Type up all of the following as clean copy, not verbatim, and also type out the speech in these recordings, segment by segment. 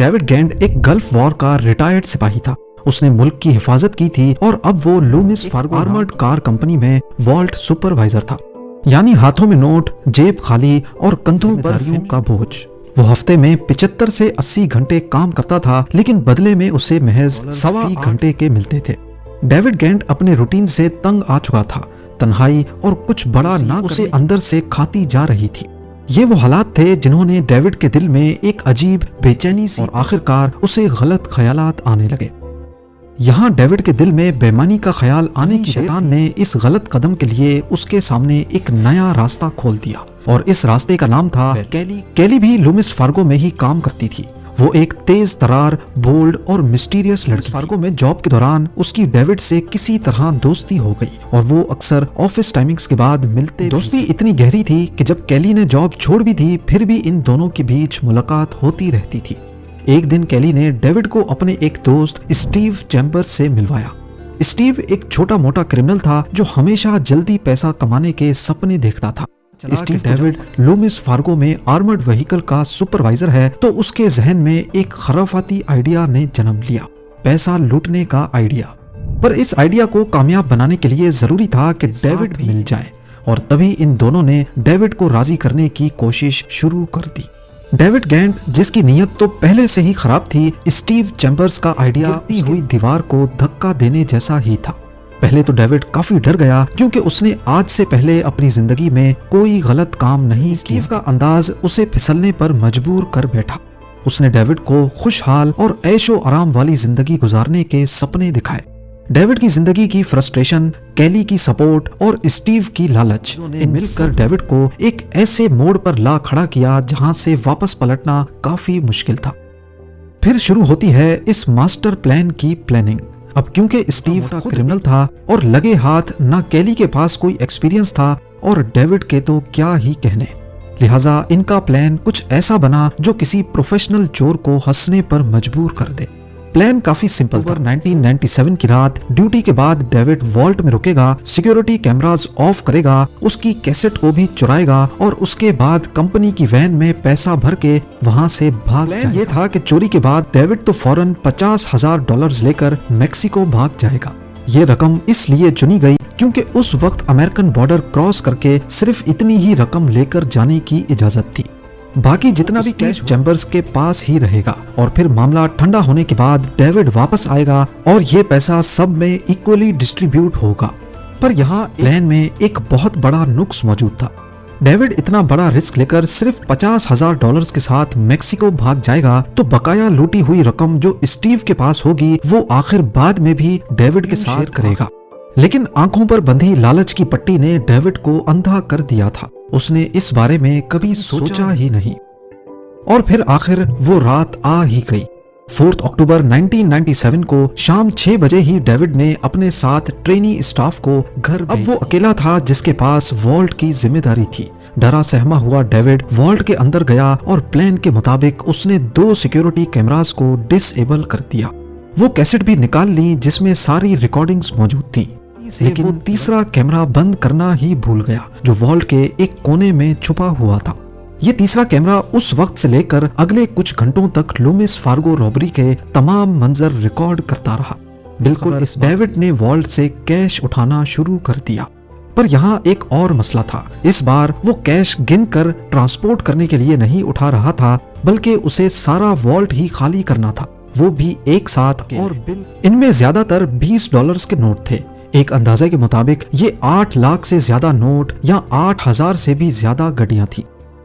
David giant एक gulf war का retired सिपाही था। उसने मुल्क की हिफाजत की थी और अब वो Lumix Fargo armoured car company में वॉल्ट सुपरवाइजर था। यानी हाथों में नोट, जेब खाली और कंधों पर जिम्मेदारियों का बोझ। वो हफ्ते में 75 से 80 घंटे काम करता था, लेकिन बदले में उसे महज 1.25 घंटे के मिलते थे। डेविड गेंट अपने रूटीन से तंग आ चुका था। तन्हाई और कुछ बड़ा ना उसे अंदर से खाती जा रही थी। ये वो हालात थे जिन्होंने डेविड के दिल में एक अजीब बेचैनी सी और आखिरकार उसे गलत ख्यालात आने लगे। यहाँ डेविड के दिल में बेईमानी का ख्याल आने की शैतान ने इस गलत कदम के लिए उसके सामने एक नया रास्ता खोल दिया और इस रास्ते का नाम था कैली। कैली भी लूमिस फार्गो में ही काम करती थी। वो एक तेज तरार, बोल्ड और मिस्टीरियस लड़की। फार्गो में जॉब के दौरान उसकी डेविड से किसी तरह दोस्ती हो गई और वो अक्सर ऑफिस टाइमिंग्स के बाद मिलते। दोस्ती इतनी गहरी थी कि जब कैली ने जॉब छोड़ भी दी, फिर भी इन दोनों के बीच मुलाकात होती रहती थी। एक दिन कैली ने डेविड को अपने एक दोस्त स्टीव चैम्बर्स से मिलवाया। स्टीव एक छोटा मोटा क्रिमिनल था जो हमेशा जल्दी पैसा कमाने के सपने देखता था। स्टीव डेविड लूमिस फार्गो में आर्मर्ड व्हीकल का सुपरवाइजर है, तो उसके जहन में एक खराफाती आइडिया ने जन्म लिया, पैसा लूटने का आइडिया। पर इस आइडिया को कामयाब बनाने के लिए जरूरी था कि डेविड मिल जाए और तभी इन दोनों ने डेविड को राजी करने की कोशिश शुरू कर दी। डेविड गेंट, जिसकी नीयत तो पहले से ही खराब थी, स्टीव चैम्बर्स का आइडिया गिरती हुई दीवार को धक्का देने जैसा ही था। पहले तो डेविड काफी डर गया क्योंकि उसने आज से पहले अपनी जिंदगी में कोई गलत काम नहीं। स्टीव का अंदाज उसे फिसलने पर मजबूर कर बैठा। उसने डेविड को खुशहाल और ऐशो आराम वाली जिंदगी गुजारने के सपने दिखाए। डेविड की जिंदगी की फ्रस्ट्रेशन, कैली की सपोर्ट और स्टीव की लालच ने मिलकर डेविड को एक ऐसे मोड़ पर ला खड़ा किया जहां से वापस पलटना काफी मुश्किल था। फिर शुरू होती है इस मास्टर प्लान की प्लानिंग। अब क्योंकि स्टीव क्रिमिनल था और लगे हाथ ना कैली के पास कोई एक्सपीरियंस था और डेविड के तो क्या ही कहने, लिहाजा इनका प्लान कुछ ऐसा बना जो किसी प्रोफेशनल चोर को हंसने पर मजबूर कर दे। प्लान काफी सिंपल था। 1997 की रात ड्यूटी के बाद डेविड वॉल्ट में रुकेगा, सिक्योरिटी कैमरास ऑफ करेगा, उसकी कैसेट को भी चुराएगा और उसके बाद कंपनी की वैन में पैसा भर के वहां से भाग जाएगा। ये था कि चोरी के बाद डेविड तो फौरन $50,000 लेकर मेक्सिको भाग जाएगा। ये रकम इसलिए चुनी गई क्योंकि उस वक्त अमेरिकन बॉर्डर क्रॉस करके सिर्फ इतनी ही रकम लेकर जाने की इजाजत थी। बाकी जितना भी कैश चैम्बर्स के पास ही रहेगा और फिर मामला ठंडा होने के बाद डेविड वापस आएगा और ये पैसा सब में इक्वली डिस्ट्रीब्यूट होगा। पर यहाँ प्लान में एक बहुत बड़ा नुक्स मौजूद था। डेविड इतना बड़ा रिस्क लेकर सिर्फ $50,000 के साथ मेक्सिको भाग जाएगा तो बकाया लूटी हुई रकम जो स्टीव के पास होगी वो आखिर बाद में भी डेविड के साथ शेयर करेगा। लेकिन आंखों पर बंधी लालच की पट्टी ने डेविड को अंधा कर दिया था। उसने इस बारे में कभी सोचा ही नहीं। और फिर आखिर वो रात आ ही गई। 4 अक्टूबर 1997 को शाम 6 बजे ही डेविड ने अपने साथ ट्रेनी स्टाफ को घर। अब वो अकेला था जिसके पास वॉल्ट की जिम्मेदारी थी। डरा सहमा हुआ डेविड वॉल्ट के अंदर गया और प्लान के मुताबिक उसने 2 सिक्योरिटी कैमरास को डिसेबल कर दिया। वो कैसेट भी निकाल ली जिसमें सारी रिकॉर्डिंग्स मौजूद थी, लेकिन वो तीसरा कैमरा बंद करना ही भूल गया जो वॉल्ट के एक कोने में छुपा हुआ था। ये तीसरा कैमरा उस वक्त से लेकर अगले कुछ घंटों तक लूमिस फार्गो रॉबरी के तमाम मंजर रिकॉर्ड करता रहा। बिल्कुल इस डेविड ने वॉल्ट से कैश उठाना शुरू कर दिया। पर यहाँ एक और मसला था। इस बार वो कैश गिनकर ट्रांसपोर्ट करने के लिए नहीं उठा रहा था, बल्कि उसे सारा वॉल्ट ही खाली करना था, वो भी एक साथ। और बिल इनमें ज्यादातर $20 के नोट थे। एक अंदाजे के मुताबिक ये 8 लाख से ज्यादा नोट या 8,000 से भी ज्यादा गड्डियां थी।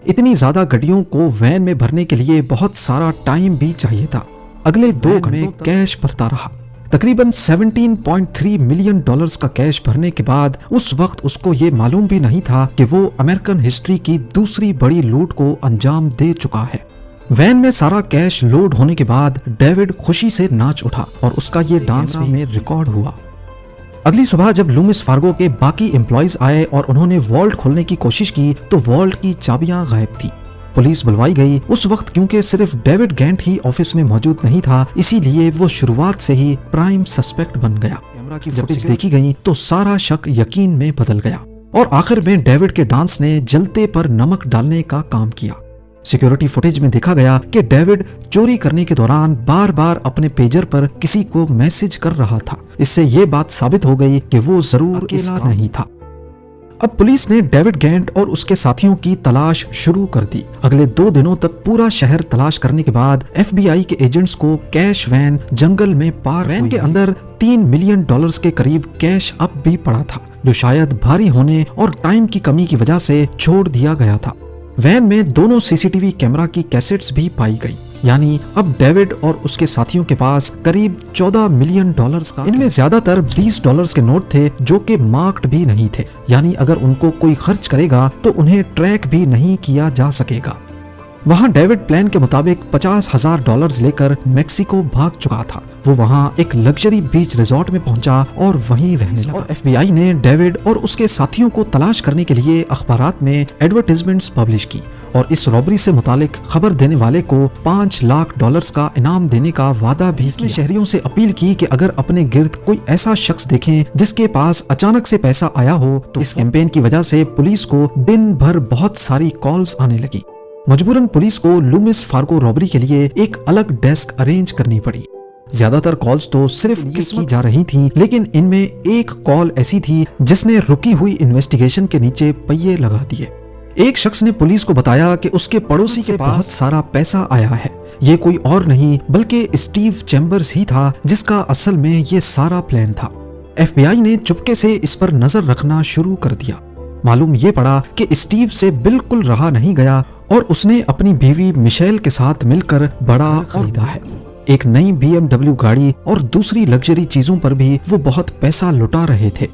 इतनी ज्यादा गड्डियों को वैन में भरने के लिए बहुत सारा टाइम भी चाहिए था। अगले 2 घंटे में कैश भरता रहा। तकरीबन $17.3 मिलियन का कैश भरने के बाद उस वक्त उसको ये मालूम भी नहीं था कि वो अमेरिकन हिस्ट्री की दूसरी बड़ी लूट को अंजाम दे चुका है। वैन में सारा कैश लोड होने के बाद डेविड खुशी से नाच उठा और उसका ये डांस भी में रिकॉर्ड हुआ। अगली सुबह जब लूमिस फार्गो के बाकी एम्प्लॉयज आए और उन्होंने वॉल्ट खोलने की कोशिश की तो वॉल्ट की चाबियां गायब थी। पुलिस बुलवाई गई। उस वक्त क्योंकि सिर्फ डेविड गेंट ही ऑफिस में मौजूद नहीं था, इसीलिए वो शुरुआत से ही प्राइम सस्पेक्ट बन गया। कैमरा की फुटेज देखी गई तो सारा शक यकीन में बदल गया और आखिर में डेविड के डांस ने जलते पर नमक डालने का काम किया। सिक्योरिटी फुटेज में देखा गया कि डेविड चोरी करने के दौरान बार बार अपने पेजर पर किसी को मैसेज कर रहा था। इससे ये बात साबित हो गई कि वो जरूर अकेला नहीं था। अब पुलिस ने डेविड गेंट और उसके साथियों की तलाश शुरू कर दी। अगले 2 दिनों तक पूरा शहर तलाश करने के बाद FBI के एजेंट्स को कैश वैन जंगल में पार वैन के अंदर $3 मिलियन के करीब कैश अब भी पड़ा था, जो शायद भारी होने और टाइम की कमी की वजह से छोड़ दिया गया था। वैन में दोनों CCTV कैमरा की कैसेट्स भी पाई गई। यानी अब डेविड और उसके साथियों के पास करीब $14 मिलियन का, इनमें ज्यादातर $20 के नोट थे जो कि मार्क्ड भी नहीं थे। यानी अगर उनको कोई खर्च करेगा तो उन्हें ट्रैक भी नहीं किया जा सकेगा। वहां डेविड प्लान के मुताबिक $50,000 लेकर मेक्सिको भाग चुका था। वो वहां एक लग्जरी बीच रिजॉर्ट में पहुंचा और वहीं रहने लगा। और FBI ने डेविड और उसके साथियों को तलाश करने के लिए अखबारात में एडवर्टाइजमेंट्स पब्लिश की और इस रॉबरी से मुतालिक खबर देने वाले को $5 लाख का इनाम देने का वादा भी किया। शहरियों से अपील की कि अगर अपने गिर्द कोई ऐसा शख्स देखें जिसके पास अचानक से पैसा आया हो तो इस कैंपेन की वजह से पुलिस को दिन भर बहुत सारी कॉल्स आने लगी। मजबूरन पुलिस को लूमिस फार्गो रॉबरी के लिए एक अलग डेस्क अरेंज करनी पड़ी। ज्यादातर कॉल्स तो सिर्फ की जा रही थी, लेकिन इनमें एक कॉल ऐसी थी जिसने रुकी हुई इन्वेस्टिगेशन के नीचे पहिए लगा दिए। एक शख्स ने पुलिस को बताया कि उसके पड़ोसी के पास बहुत सारा पैसा आया है। ये कोई और नहीं बल्कि स्टीव चैम्बर्स ही था जिसका असल में ये सारा प्लान था। FBI ने चुपके से इस पर नजर रखना शुरू कर दिया। मालूम ये पड़ा कि स्टीव से बिल्कुल रहा नहीं गया और उसने अपनी बीवी मिशेल के साथ मिलकर बड़ा खरीदा है। एक नई BMW गाड़ी और दूसरी लग्जरी चीजों पर भी वो बहुत पैसा लुटा रहे थे।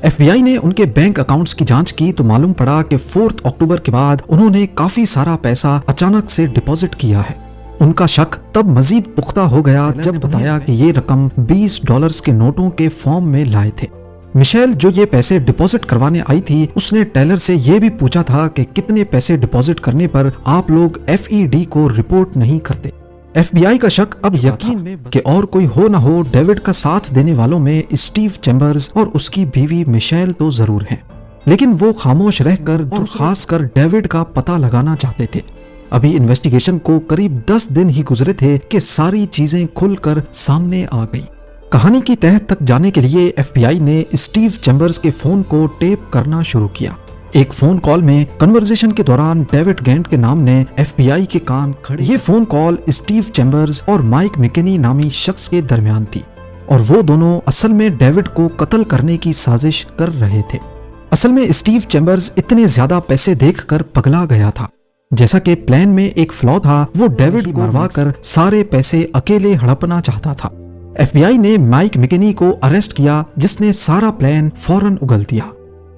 FBI ने उनके बैंक अकाउंट्स की जांच की तो मालूम पड़ा कि 4 अक्टूबर के बाद उन्होंने काफी सारा पैसा अचानक से डिपॉजिट किया है। उनका शक तब मजीद पुख्ता हो गया जब बताया कि ये रकम $20 के नोटों के फॉर्म में लाए थे। मिशेल जो ये पैसे डिपॉजिट करवाने आई थी, उसने टेलर से ये भी पूछा था कि कितने पैसे डिपॉजिट करने पर आप लोग FED को रिपोर्ट नहीं करते। FBI का शक अब यकीन में कि और कोई हो ना हो डेविड का साथ देने वालों में स्टीव चैम्बर्स और उसकी बीवी मिशेल तो जरूर हैं, लेकिन वो खामोश रहकर और खासकर डेविड का पता लगाना चाहते थे। अभी इन्वेस्टिगेशन को करीब 10 दिन ही गुजरे थे कि सारी चीजें खुलकर सामने आ गई। कहानी की तह तक जाने के लिए FBI ने स्टीव चैम्बर्स के फोन को टेप करना शुरू किया। एक फोन कॉल में कन्वर्सेशन के दौरान डेविड गेंट के नाम ने FBI के कान खड़े। ये फोन कॉल स्टीव चैम्बर्स और माइक मैकेनी नामी शख्स के दरमियान थी और वो दोनों असल में डेविड को कत्ल करने की साजिश कर रहे थे। असल में स्टीव चैम्बर्स इतने ज्यादा पैसे देखकर पगला गया था। जैसा कि प्लान में एक फ्लॉ था, वो डेविड को मरवाकर सारे पैसे अकेले हड़पना चाहता था। FBI ने माइक मैकेनी को अरेस्ट किया जिसने सारा प्लान फौरन उगल दिया।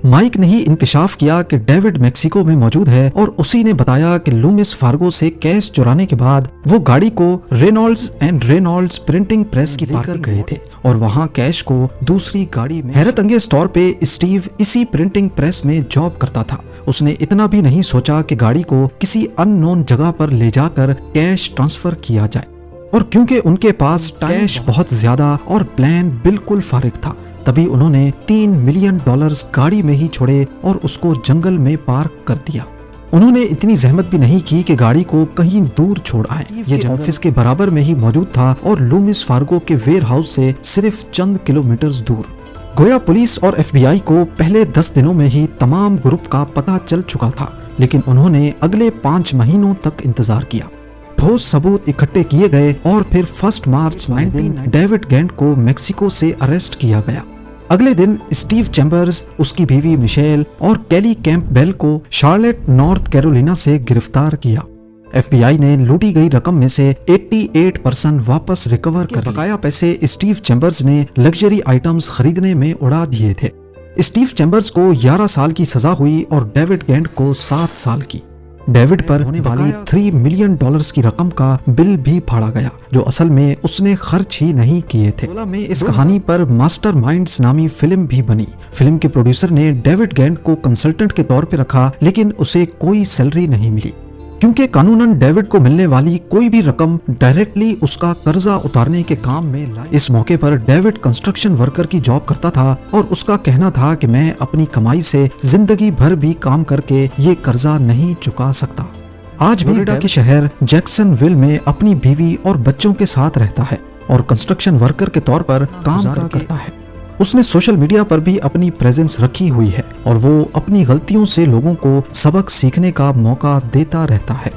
माइक ने ही इंकशाफ किया कि डेविड मेक्सिको में मौजूद है और उसी ने बताया कि लूमिस फार्गो से कैश चुराने के बाद वो गाड़ी को रेनॉल्ड्स प्रिंटिंग प्रेस की लेकर गए थे और वहां कैश को दूसरी गाड़ी में। हैरत अंगेज तौर पे स्टीव इसी प्रिंटिंग प्रेस में जॉब करता था। उसने इतना भी नहीं सोचा कि गाड़ी को किसी अननोन जगह पर ले जाकर कैश ट्रांसफर किया जाए, और क्योंकि उनके पास कैश बहुत ज्यादा और प्लान बिल्कुल फारिग था, तभी उन्होंने $3 मिलियन गाड़ी में ही छोड़े और उसको जंगल में पार्क कर दिया। उन्होंने इतनी जहमत भी नहीं की कि गाड़ी को कहीं दूर छोड़ आए। ये ऑफिस के बराबर में ही मौजूद था और लूमिस फार्गो के वेयर हाउस से सिर्फ चंद किलोमीटर दूर। गोया पुलिस और FBI को पहले 10 दिनों में ही तमाम ग्रुप का पता चल चुका था, लेकिन उन्होंने अगले 5 महीनों तक इंतजार किया। ठोस सबूत इकट्ठे किए गए और फिर 1 मार्च 19 डेविड गेंट को मेक्सिको से अरेस्ट किया गया। अगले दिन स्टीव चैम्बर्स, उसकी बीवी मिशेल और कैली कैंपबेल को शार्लेट, नॉर्थ कैरोलिना से गिरफ्तार किया। FBI ने लूटी गई रकम में से 88% वापस रिकवर कर बकाया पैसे स्टीव चैम्बर्स ने लग्जरी आइटम्स खरीदने में उड़ा दिए थे। स्टीव चैम्बर्स को 11 साल की सजा हुई और डेविड गेंट को 7 साल की। डेविड पर होने वाली $3 मिलियन की रकम का बिल भी फाड़ा गया, जो असल में उसने खर्च ही नहीं किए थे। में इस कहानी पर मास्टरमाइंड्स नामी फिल्म भी बनी। फिल्म के प्रोड्यूसर ने डेविड गेंट को कंसल्टेंट के तौर पे रखा, लेकिन उसे कोई सैलरी नहीं मिली, क्योंकि कानूनन डेविड को मिलने वाली कोई भी रकम डायरेक्टली उसका कर्जा उतारने के काम में लाई। इस मौके पर डेविड कंस्ट्रक्शन वर्कर की जॉब करता था और उसका कहना था कि मैं अपनी कमाई से जिंदगी भर भी काम करके ये कर्जा नहीं चुका सकता। आज फ्लोरिडा के शहर जैक्सनविल में अपनी बीवी और बच्चों के साथ रहता है और कंस्ट्रक्शन वर्कर के तौर पर काम करता है। उसने सोशल मीडिया पर भी अपनी प्रेजेंस रखी हुई है और वो अपनी गलतियों से लोगों को सबक सीखने का मौका देता रहता है।